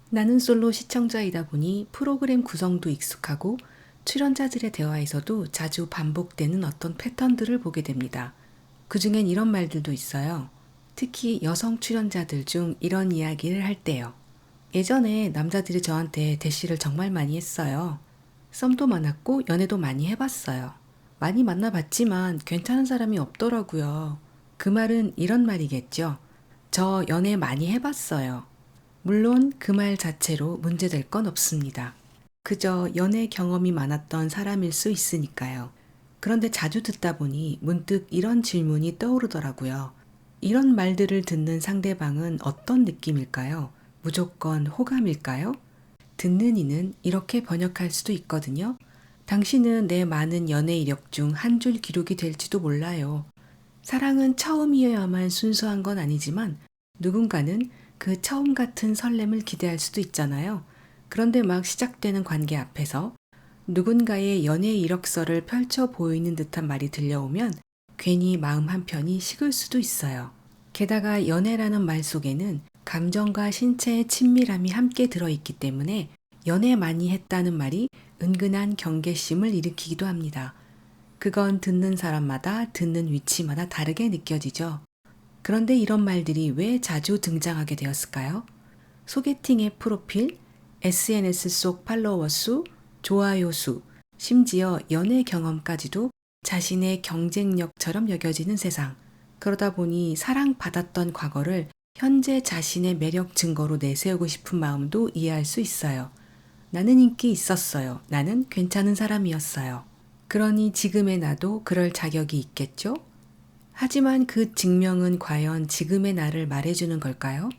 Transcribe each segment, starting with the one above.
나는 솔로 시청자이다 보니 프로그램 구성도 익숙하고 출연자들의 대화에서도 자주 반복되는 어떤 패턴들을 보게 됩니다. 그중엔 이런 말들도 있어요. 특히 여성 출연자들 중 이런 이야기를 할 때요. 예전에 남자들이 저한테 대시를 정말 많이 했어요. 썸도 많았고 연애도 많이 해봤어요. 많이 만나봤지만 괜찮은 사람이 없더라고요. 그 말은 이런 말이겠죠. 저 연애 많이 해봤어요. 물론 그 말 자체로 문제될 건 없습니다. 그저 연애 경험이 많았던 사람일 수 있으니까요. 그런데 자주 듣다 보니 문득 이런 질문이 떠오르더라고요. 이런 말들을 듣는 상대방은 어떤 느낌일까요? 무조건 호감일까요? 듣는 이는 이렇게 번역할 수도 있거든요. 당신은 내 많은 연애 이력 중 한 줄 기록이 될지도 몰라요. 사랑은 처음이어야만 순수한 건 아니지만 누군가는 그 처음 같은 설렘을 기대할 수도 있잖아요. 그런데 막 시작되는 관계 앞에서 누군가의 연애 이력서를 펼쳐 보이는 듯한 말이 들려오면 괜히 마음 한편이 식을 수도 있어요. 게다가 연애라는 말 속에는 감정과 신체의 친밀함이 함께 들어있기 때문에 연애 많이 했다는 말이 은근한 경계심을 일으키기도 합니다. 그건 듣는 사람마다 듣는 위치마다 다르게 느껴지죠. 그런데 이런 말들이 왜 자주 등장하게 되었을까요? 소개팅의 프로필, SNS 속 팔로워 수, 좋아요 수, 심지어 연애 경험까지도 자신의 경쟁력처럼 여겨지는 세상. 그러다 보니 사랑받았던 과거를 현재 자신의 매력 증거로 내세우고 싶은 마음도 이해할 수 있어요. 나는 인기 있었어요. 나는 괜찮은 사람이었어요. 그러니 지금의 나도 그럴 자격이 있겠죠? 하지만 그 증명은 과연 지금의 나를 말해주는 걸까요?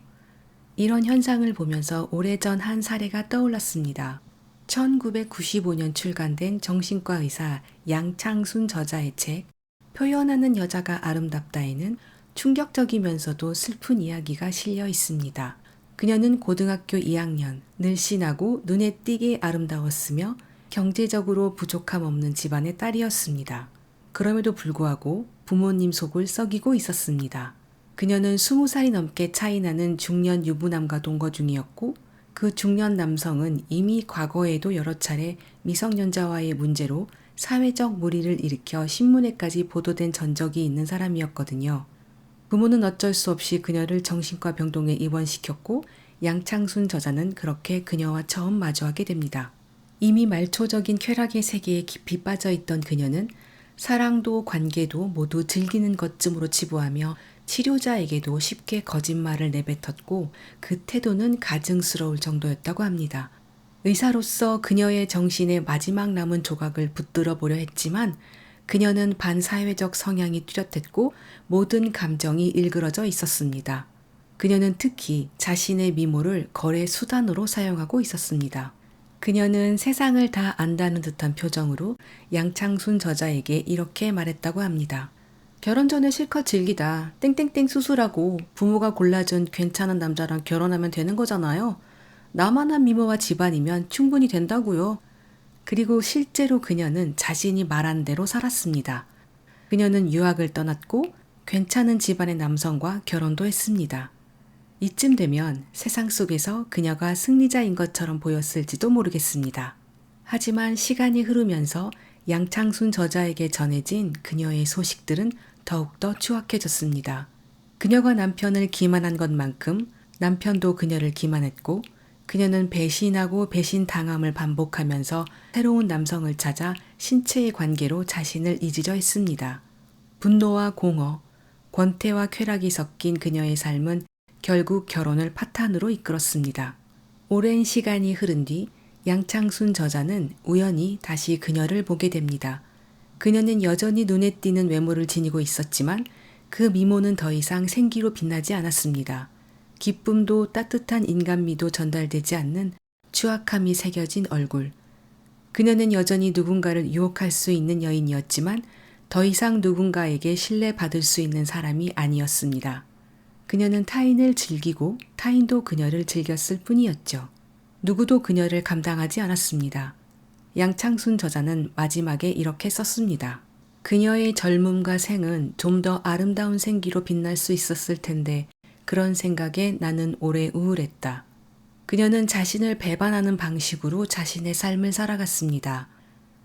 이런 현상을 보면서 오래전 한 사례가 떠올랐습니다. 1995년 출간된 정신과 의사 양창순 저자의 책 표현하는 여자가 아름답다에는 충격적이면서도 슬픈 이야기가 실려 있습니다. 그녀는 고등학교 2학년, 늘씬하고 눈에 띄게 아름다웠으며 경제적으로 부족함 없는 집안의 딸이었습니다. 그럼에도 불구하고 부모님 속을 썩이고 있었습니다. 그녀는 20살이 넘게 차이나는 중년 유부남과 동거 중이었고 그 중년 남성은 이미 과거에도 여러 차례 미성년자와의 문제로 사회적 물의를 일으켜 신문에까지 보도된 전적이 있는 사람이었거든요. 부모는 어쩔 수 없이 그녀를 정신과 병동에 입원시켰고 양창순 저자는 그렇게 그녀와 처음 마주하게 됩니다. 이미 말초적인 쾌락의 세계에 깊이 빠져있던 그녀는 사랑도 관계도 모두 즐기는 것쯤으로 치부하며 치료자에게도 쉽게 거짓말을 내뱉었고 그 태도는 가증스러울 정도였다고 합니다. 의사로서 그녀의 정신의 마지막 남은 조각을 붙들어 보려 했지만 그녀는 반사회적 성향이 뚜렷했고 모든 감정이 일그러져 있었습니다. 그녀는 특히 자신의 미모를 거래 수단으로 사용하고 있었습니다. 그녀는 세상을 다 안다는 듯한 표정으로 양창순 저자에게 이렇게 말했다고 합니다. 결혼 전에 실컷 즐기다 땡땡땡 수술하고 부모가 골라준 괜찮은 남자랑 결혼하면 되는 거잖아요. 나만한 미모와 집안이면 충분히 된다고요. 그리고 실제로 그녀는 자신이 말한 대로 살았습니다. 그녀는 유학을 떠났고 괜찮은 집안의 남성과 결혼도 했습니다. 이쯤 되면 세상 속에서 그녀가 승리자인 것처럼 보였을지도 모르겠습니다. 하지만 시간이 흐르면서 양창순 저자에게 전해진 그녀의 소식들은 더욱더 추악해졌습니다. 그녀가 남편을 기만한 것만큼 남편도 그녀를 기만했고 그녀는 배신하고 배신당함을 반복하면서 새로운 남성을 찾아 신체의 관계로 자신을 잊으려 했습니다. 분노와 공허, 권태와 쾌락이 섞인 그녀의 삶은 결국 결혼을 파탄으로 이끌었습니다. 오랜 시간이 흐른 뒤 양창순 저자는 우연히 다시 그녀를 보게 됩니다. 그녀는 여전히 눈에 띄는 외모를 지니고 있었지만 그 미모는 더 이상 생기로 빛나지 않았습니다. 기쁨도 따뜻한 인간미도 전달되지 않는 추악함이 새겨진 얼굴. 그녀는 여전히 누군가를 유혹할 수 있는 여인이었지만 더 이상 누군가에게 신뢰받을 수 있는 사람이 아니었습니다. 그녀는 타인을 즐기고 타인도 그녀를 즐겼을 뿐이었죠. 누구도 그녀를 감당하지 않았습니다. 양창순 저자는 마지막에 이렇게 썼습니다. 그녀의 젊음과 생은 좀 더 아름다운 생기로 빛날 수 있었을 텐데 그런 생각에 나는 오래 우울했다. 그녀는 자신을 배반하는 방식으로 자신의 삶을 살아갔습니다.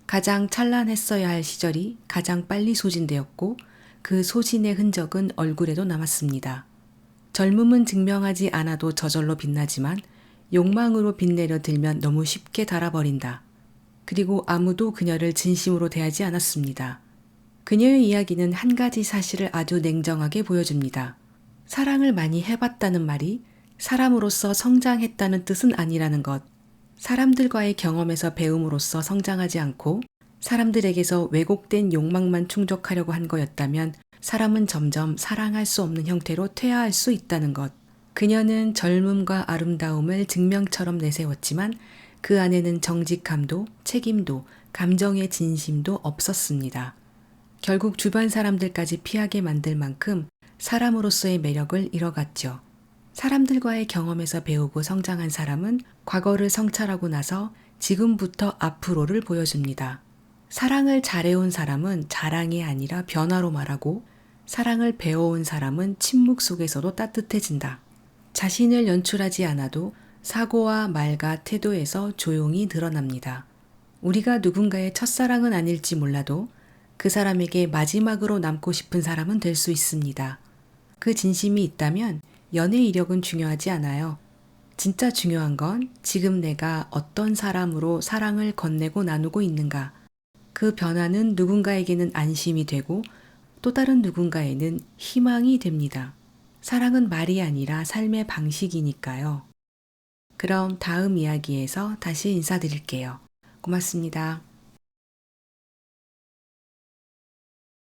가장 찬란했어야 할 시절이 가장 빨리 소진되었고 그 소진의 흔적은 얼굴에도 남았습니다. 젊음은 증명하지 않아도 저절로 빛나지만 욕망으로 빛내려 들면 너무 쉽게 닳아버린다. 그리고 아무도 그녀를 진심으로 대하지 않았습니다. 그녀의 이야기는 한 가지 사실을 아주 냉정하게 보여줍니다. 사랑을 많이 해봤다는 말이 사람으로서 성장했다는 뜻은 아니라는 것. 사람들과의 경험에서 배움으로써 성장하지 않고 사람들에게서 왜곡된 욕망만 충족하려고 한 거였다면 사람은 점점 사랑할 수 없는 형태로 퇴화할 수 있다는 것. 그녀는 젊음과 아름다움을 증명처럼 내세웠지만 그 안에는 정직함도 책임도 감정의 진심도 없었습니다. 결국 주변 사람들까지 피하게 만들 만큼 사람으로서의 매력을 잃어갔죠. 사람들과의 경험에서 배우고 성장한 사람은 과거를 성찰하고 나서 지금부터 앞으로를 보여줍니다. 사랑을 잘해온 사람은 자랑이 아니라 변화로 말하고 사랑을 배워온 사람은 침묵 속에서도 따뜻해진다. 자신을 연출하지 않아도 사고와 말과 태도에서 조용히 드러납니다. 우리가 누군가의 첫사랑은 아닐지 몰라도 그 사람에게 마지막으로 남고 싶은 사람은 될 수 있습니다. 그 진심이 있다면 연애 이력은 중요하지 않아요. 진짜 중요한 건 지금 내가 어떤 사람으로 사랑을 건네고 나누고 있는가. 그 변화는 누군가에게는 안심이 되고 또 다른 누군가에는 희망이 됩니다. 사랑은 말이 아니라 삶의 방식이니까요. 그럼 다음 이야기에서 다시 인사드릴게요. 고맙습니다.